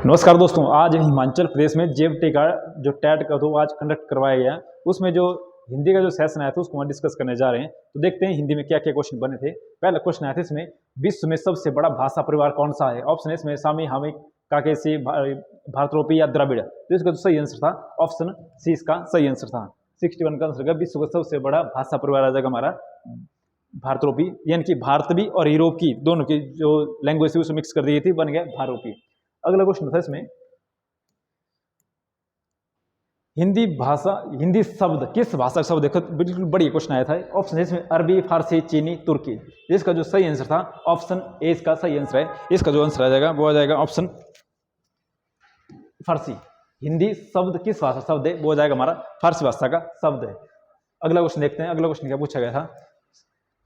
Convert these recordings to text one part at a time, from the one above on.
नमस्कार दोस्तों, आज हिमाचल प्रदेश में जेबीटी का जो टेट का तो आज कंडक्ट करवाया गया। उसमें जो हिंदी का जो सेशन आया था उसको हम डिस्कस करने जा रहे हैं। तो देखते हैं हिंदी में क्या क्या क्वेश्चन बने थे। पहला क्वेश्चन आया था इसमें, विश्व में सबसे बड़ा भाषा परिवार कौन सा है। ऑप्शन है इसमें सामी, हामी, काकेसी, भारतरोपी या द्रविड़। तो इसका जो सही आंसर था ऑप्शन सी इसका सही आंसर था। 61 का आंसर, विश्व का सबसे बड़ा भाषा परिवार आ जाएगा हमारा भारतरोपी, यानी कि भारतवी और यूरोप की दोनों की जो लैंग्वेज थी उसको मिक्स कर दी थी, बन गया भारतरोपी। अगला क्वेश्चन था इसमें, हिंदी भाषा, हिंदी शब्द किस भाषा का शब्द, देखो बिल्कुल बढ़िया क्वेश्चन आया था। ऑप्शन है इसमें अरबी, फारसी, चीनी, तुर्की। इसका जो सही आंसर था ऑप्शन ए इसका सही आंसर है। इसका जो आंसर आ जाएगा वो आ जाएगा ऑप्शन फारसी। हिंदी शब्द किस भाषा शब्द है, वो आ जाएगा हमारा फारसी भाषा का शब्द है। अगला क्वेश्चन देखते हैं। अगला क्वेश्चन क्या पूछा गया था,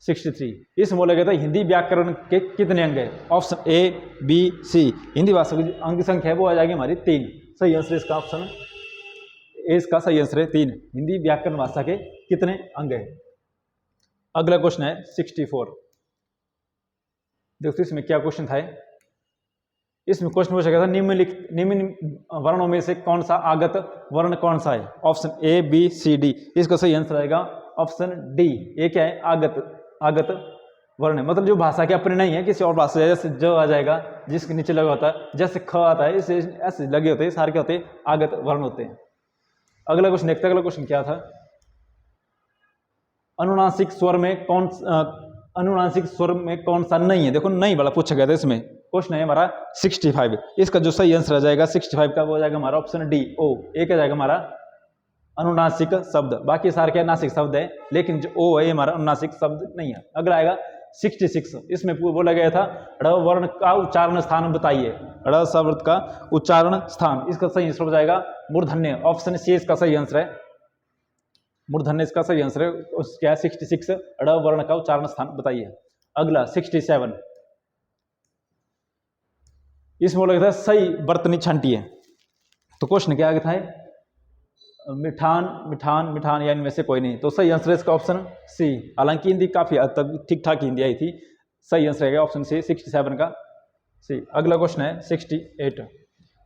63। इसमें बोला गया था हिंदी व्याकरण के कितने अंग है। ऑप्शन ए, बी, सी। हिंदी भाषा की अंग संख्या है वो आ जाएगी हमारी 3। सही आंसर इसका ऑप्शन ए इसका सही आंसर है 3। हिंदी व्याकरण भाषा के कितने अंग है। अगला क्वेश्चन है 64। देखो इसमें क्या क्वेश्चन था। इसमें क्वेश्चन पूछा गया था, निम्न वर्णों में से कौन सा आगत वर्ण कौन सा है। Option A, B, C, D. इसका सही आंसर आएगा ऑप्शन डी। ये क्या है, आगत वर्ण है, मतलब जो भाषा के अपने नहीं है, किसी और भाषा जैसे ज आ जाएगा जिसके नीचे लगा होता है, जैसे ख आता है इसे ऐसे लगे होते हैं, सारे क्या होते हैं, आगत वर्ण होते हैं। अगला क्वेश्चन देखते हैं। अगला क्वेश्चन क्या था, अनुनासिक स्वर में कौन सा नहीं है। देखो नहीं वाला पूछा गया था। इसमें क्वेश्चन है हमारा 65। इसका जो सही आंसर आ जाएगा 65 का वो हो जाएगा हमारा ऑप्शन डी, ओ। एक आ जाएगा हमारा अनुनासिक शब्द, बाकी सारे क्या नासिक शब्द है, लेकिन जो ओ है हमारा अनुनासिक शब्द नहीं है। अगला आएगा 66। इसमें बोला गया था ड़ वर्ण का उच्चारण स्थान बताइए। ड़ शब्द का उच्चारण स्थान, इसका सही आंसर हो जाएगा मूर्धन्य। ऑप्शन सी इसका सही आंसर है, मूर्धन्य इसका सही आंसर है। क्या है 66, ड़ वर्ण का उच्चारण स्थान बताइए। अगला 67। इसमें बोला गया था सही बर्तनी छंटी है। तो क्वेश्चन क्या आगे था, मिठान या इनमें से कोई नहीं। तो सही आंसर है इसका ऑप्शन सी। हालांकि हिंदी काफी हद तक ठीक ठाक हिंदी आई थी। सही आंसर है ऑप्शन सी, 67 का सी। अगला क्वेश्चन है 68।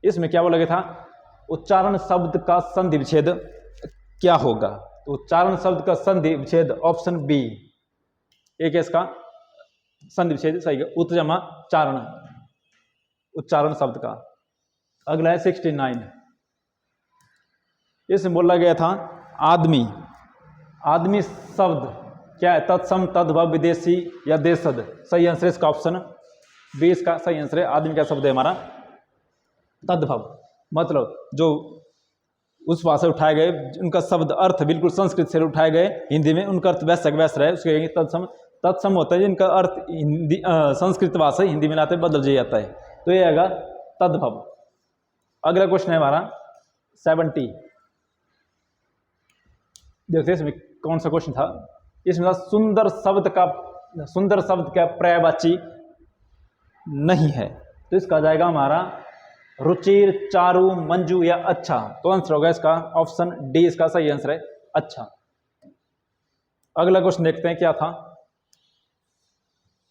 इसमें क्या बोला गया था, उच्चारण शब्द का संधि विच्छेद क्या होगा। तो उच्चारण शब्द का संधि विच्छेद ऑप्शन बी। एक है इसका संधि विच्छेद सही है, उत्जमा चारण, उच्चारण शब्द का। अगला है 69। इसमें बोला गया था आदमी शब्द क्या है, तत्सम, तद्भव, विदेशी या देशद। सही आंसर इसका ऑप्शन बी इसका सही आंसर है। आदमी का शब्द है हमारा तद्भव, मतलब जो उस भाषा से उठाए गए उनका शब्द अर्थ बिल्कुल संस्कृत से उठाए गए हिंदी में, उनका अर्थ वैसा वैसा है। उसके तत्सम होता है जिनका अर्थ हिंदी संस्कृत भाषा हिंदी में लाते बदल जाता है, तो ये आएगा तद्भव। अगला क्वेश्चन है हमारा 70। देखते हैं इसमें कौन सा क्वेश्चन था। इसमें सुंदर शब्द का पर्यायवाची नहीं है। तो इसका जाएगा हमारा रुचिर, चारु, मंजू या अच्छा। तो आंसर होगा इसका ऑप्शन डी, इसका सही आंसर है अच्छा। अगला क्वेश्चन देखते हैं क्या था,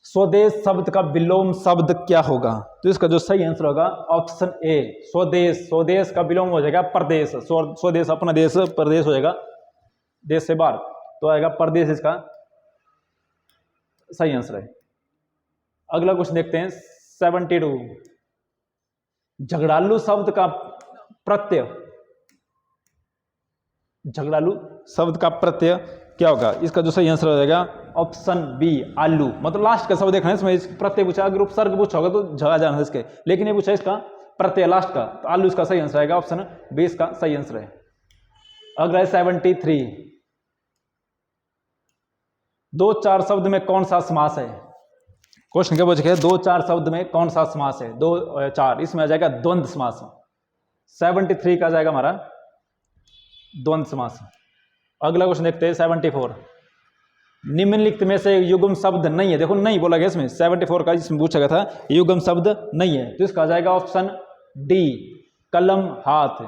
स्वदेश शब्द का विलोम शब्द क्या होगा। तो इसका जो सही आंसर होगा ऑप्शन ए, स्वदेश का विलोम हो जाएगा परदेश। स्वदेश अपना देश, परदेश हो जाएगा देश से बाहर, तो आएगा परदेश, इसका सही आंसर है। अगला क्वेश्चन देखते हैं 72। झगड़ालू शब्द का प्रत्यय, झगड़ालू शब्द का प्रत्यय क्या होगा। इसका जो सही आंसर हो जाएगा ऑप्शन बी, आलू। मतलब लास्ट का शब्द देखना है इसमें, प्रत्यय पूछा, अगर उपसर्ग पूछा होगा तो झगड़ा जाना है इसके, लेकिन ये पूछा इसका प्रत्यय लास्ट का, तो आलू इसका सही आंसर आएगा ऑप्शन बी, इसका सही आंसर है। अगला है 73। 2-4 शब्द में कौन सा समास है। क्वेश्चन क्या पूछा गया, 2-4 शब्द में कौन सा समास है। 2-4 इसमें आ जाएगा द्वंद्व समास। 73 का जाएगा हमारा द्वंद्व समास। अगला क्वेश्चन देखते हैं 74। निम्नलिखित में से युग्म शब्द नहीं है। देखो नहीं बोला गया इसमें, 74 का इसमें पूछा गया था युग्म शब्द नहीं है, तो इसका आ जाएगा ऑप्शन डी, कलम, हाथ।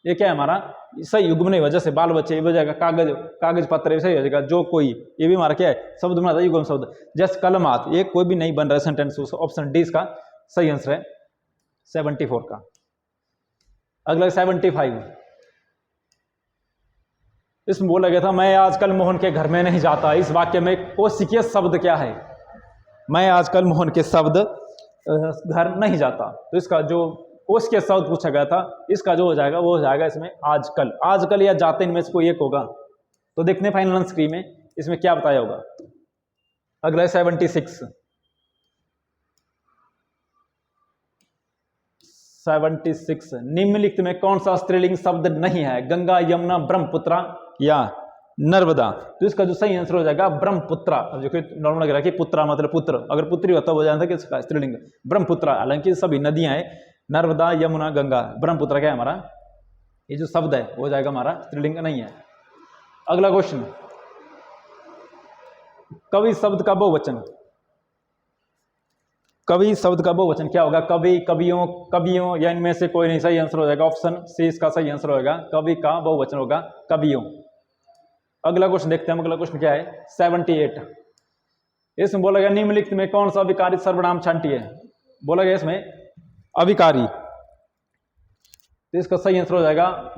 ये क्या है हमारा सही युग्म नहीं हुआ, जैसे बाल बच्चे ये हो जाएगा, कागज पत्र सही हो जाएगा, जो कोई, ये भी हमारा क्या है शब्द बना था युग्म शब्द, जैसे कलम, हाथ, ये कोई भी नहीं बन रहा है सेंटेंस। ऑप्शन डी इसका सही आंसर है 74 का। अगला 75, इसमें बोला गया था मैं आजकल मोहन के घर में नहीं जाता। इस वाक्य में कोशिकीय शब्द क्या है? मैं आजकल मोहन के शब्द घर नहीं जाता। तो इसका जो कोशिकीय शब्द पूछा गया था, इसका जो हो जाएगा वो हो जाएगा इसमें आजकल। आजकल या जाते इनमें से कोई एक होगा। तो देखते हैं फाइनल आंसर स्क्रीन में इसमें क्या बताया होगा। अगला 76, 76 निम्नलिखित में कौन सा स्त्रीलिंग शब्द नहीं है? गंगा, यमुना, ब्रह्मपुत्रा या नर्मदा। तो इसका जो सही आंसर हो जाएगा ब्रह्मपुत्रा। जो कि नॉर्मल लग रहा है कि पुत्रा मतलब पुत्र, अगर पुत्री होता हो जाता है कि इसका स्त्रीलिंग ब्रह्मपुत्रा। हालांकि सभी नदियां हैं, नर्मदा, यमुना, गंगा, ब्रह्मपुत्रा क्या है हमारा ये जो शब्द है वो हो जाएगा हमारा स्त्रीलिंग नहीं है। अगला क्वेश्चन, कवि शब्द का बहुवचन। कवि शब्द का बहुवचन क्या होगा? कवि, कवियों, कवियों या इनमें से कोई नहीं। सही आंसर हो जाएगा ऑप्शन सी इसका सही आंसर होगा। कवि का बहुवचन होगा कवियों। अगला क्वेश्चन देखते हैं। अगला क्वेश्चन क्या है? 78, इसमें बोला गया निम्नलिखित में कौन सा अभिकारी सर्वनाम छांटी है? बोला गया इसमें अभिकारी। तो इसका सही आंसर हो जाएगा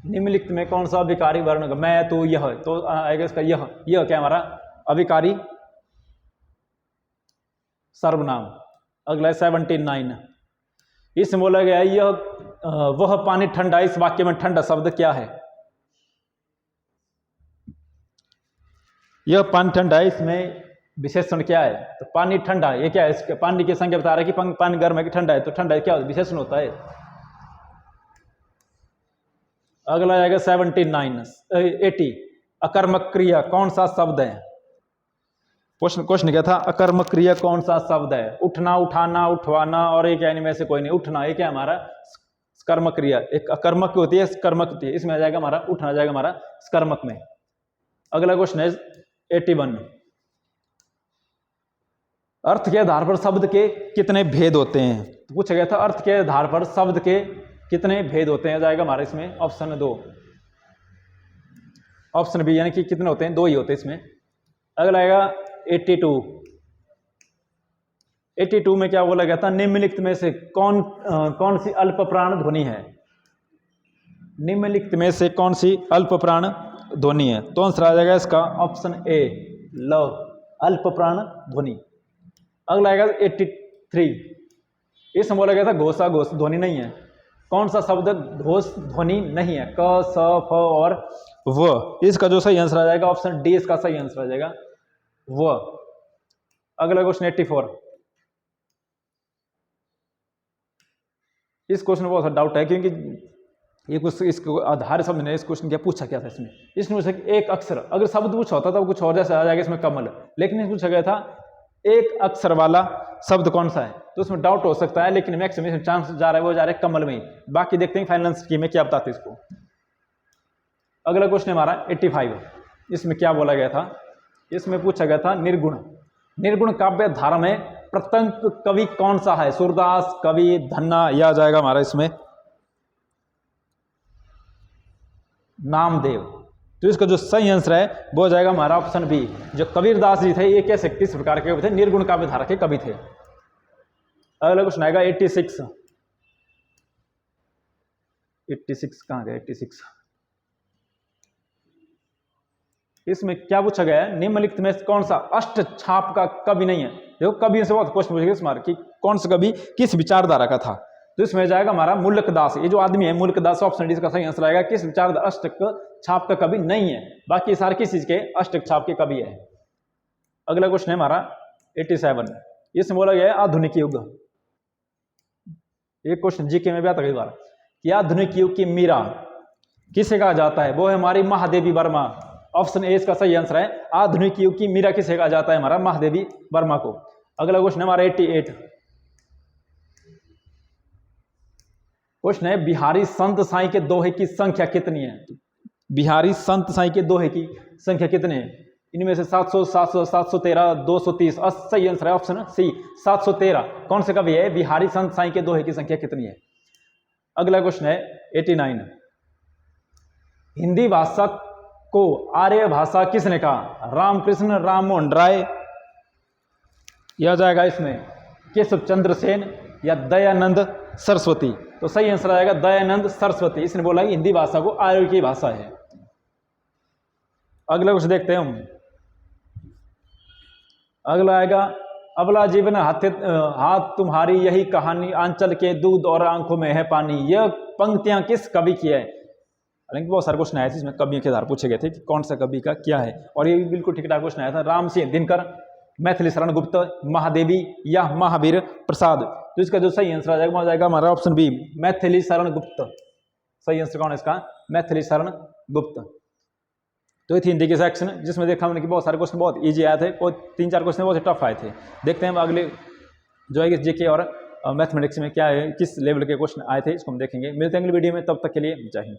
निम्नलिखित में कौन सा अभिकारी वर्ण होगा? मैं, तू, यह। तो आएगा इसका यह क्या हमारा अभिकारी सर्वनाम। अगला 79, इसमें बोला गया यह वह पानी ठंडा। इस वाक्य में ठंडा शब्द क्या है? यह पानी ठंडा है, इसमें विशेषण क्या है? तो पानी ठंडा ये क्या है? इसके पानी की संख्या बता रहा है कि पानी गर्म है कि ठंडा है। तो ठंडा क्या विशेषण होता है? अगला आएगा 80 अकर्मक क्रिया कौन सा शब्द है? क्वेश्चन क्या था? अकर्मक क्रिया कौन सा शब्द है? उठना, उठाना, उठवाना और एक इनमें से कोई नहीं। उठना ये क्या हमारा कर्मक क्रिया। एक अकर्मक होती है, कर्मक होती है। इसमें आ जाएगा हमारा उठना, आ जाएगा हमारा कर्मक में। अगला क्वेश्चन है 81, अर्थ के आधार पर शब्द के कितने भेद होते हैं? तो पूछा गया था अर्थ के आधार पर शब्द के कितने भेद होते हैं? जाएगा हमारा इसमें ऑप्शन 2, ऑप्शन बी, यानी कि कितने होते हैं? 2 ही होते हैं इसमें। अगला आएगा 82 में क्या बोला गया था? निम्नलिखित में से कौन सी अल्प प्राण ध्वनि है? निम्नलिखित में से कौन सी अल्प प्राण ध्वनि है? तो आंसर आ जाएगा इसका ऑप्शन ए, ल, अल्प प्राण ध्वनि। अगला आएगा 83, इसमें बोला गया था घोषा घोष ध्वनि नहीं है। कौन सा शब्द घोष ध्वनि नहीं है? क, स, फ और व। इसका जो सही आंसर आ जाएगा ऑप्शन डी इसका सही आंसर आ जाएगा व। अगला क्वेश्चन 84, इस क्वेश्चन में बहुत डाउट है क्योंकि ये कुछ इसको आधार शब्द ने इस क्वेश्चन क्या पूछा क्या था इसमें एक अक्षर, अगर शब्द पूछा होता तो कुछ और जैसा आ जाएगा इसमें कमल, लेकिन इसमें पूछा गया था एक अक्षर वाला शब्द कौन सा है। तो उसमें डाउट हो सकता है, लेकिन मैक्सिमम चांस जा रहा है वो जा रहा है कमल में ही। बाकी देखते हैं फाइनल आंसर में क्या बताते हैं इसको। अगला क्वेश्चन हमारा 85, इसमें क्या बोला गया था? इसमें पूछा गया था निर्गुण काव्य धारा में प्रथम कवि कौन सा है? सूरदास, कवि, धन्ना या जाएगा हमारा इसमें नामदेव। तो इसका जो सही आंसर है वो हो जाएगा हमारा ऑप्शन बी। जो कबीरदास जी थे ये कैसे किस प्रकार के कवि थे? निर्गुण काव्य धारा के कवि थे। अगला क्वेश्चन आएगा 86 कहां गया? 86 इसमें क्या पूछा गया है? निम्नलिखित में कौन सा अष्ट छाप का कवि नहीं है? देखो कवि से बहुत क्वेश्चन पूछेगा इसमें कि कौन सा कवि किस विचारधारा का था। तो इसमें जाएगा हमारा मुल्कदास। ये जो आदमी है मुल्कदास, ऑप्शन डी का सही आंसर आएगा। किस विचारधारा अष्टक छाप का कवि नहीं है, बाकी सारे किस चीज के अष्टक छाप के कवि है। अगला क्वेश्चन है हमारा 87, इसमें बोला गया है आधुनिक युग। एक क्वेश्चन जीके में भी आता कई बार कि आधुनिक युग की मीरा किसे कहा जाता है? वो है हमारी महादेवी वर्मा। ऑप्शन ए इसका सही आंसर है। आधुनिक युग की मीरा किसे कहा जाता है? हमारा महादेवी वर्मा को। अगला क्वेश्चन हमारा 88, क्वेश्चन है बिहारी संत साईं के दोहे की संख्या कितनी है? बिहारी संत साईं के दोहे की संख्या कितने हैं? इनमें से 700, 700, 713, 230। सही आंसर है ऑप्शन सी 713। कौन से कवि है? बिहारी संत साईं के दोहे की संख्या कितनी है? अगला क्वेश्चन है 89, हिंदी भाषा को आर्य भाषा किसने कहा? रामकृष्ण राममोहन राय या जाएगा इसमें केशव चंद्र सेन या दयानंद सरस्वती? तो सही आंसर आएगा दयानंद सरस्वती। इसने बोला कि हिंदी भाषा को आर्य की भाषा है। अगला कुछ देखते हैं हम। अगला आएगा अबला जीवन हाथ तुम्हारी यही कहानी, आंचल के दूध और आंखों में है पानी। यह पंक्तियां किस कवि की है? हालांकि बहुत सारे क्वेश्चन आए थे, इसमें कवियों के आधार पूछे गए थे कि कौन सा कवि का क्या है, और ये बिल्कुल ठीक ठाक क्वेश्चन आया था। राम सिंह दिनकर, मैथिली शरण गुप्त, महादेवी या महावीर प्रसाद? तो इसका जो सही आंसर आ जाएगा वो आ जाएगा हमारा ऑप्शन बी, मैथिली शरण गुप्त। सही आंसर कौन है इसका? मैथिली शरण गुप्त। तो ये थी हिंदी के सेक्शन, जिसमें देखा हमने कि बहुत सारे क्वेश्चन बहुत इजी आए थे और 3-4 क्वेश्चन बहुत टफ आए थे। देखते हैं हम अगले जो है जीके और मैथमेटिक्स में क्या है, किस लेवल के क्वेश्चन आए थे, इसको हम देखेंगे। मिलते हैं अगली वीडियो में, तब तक के लिए जय हिंद।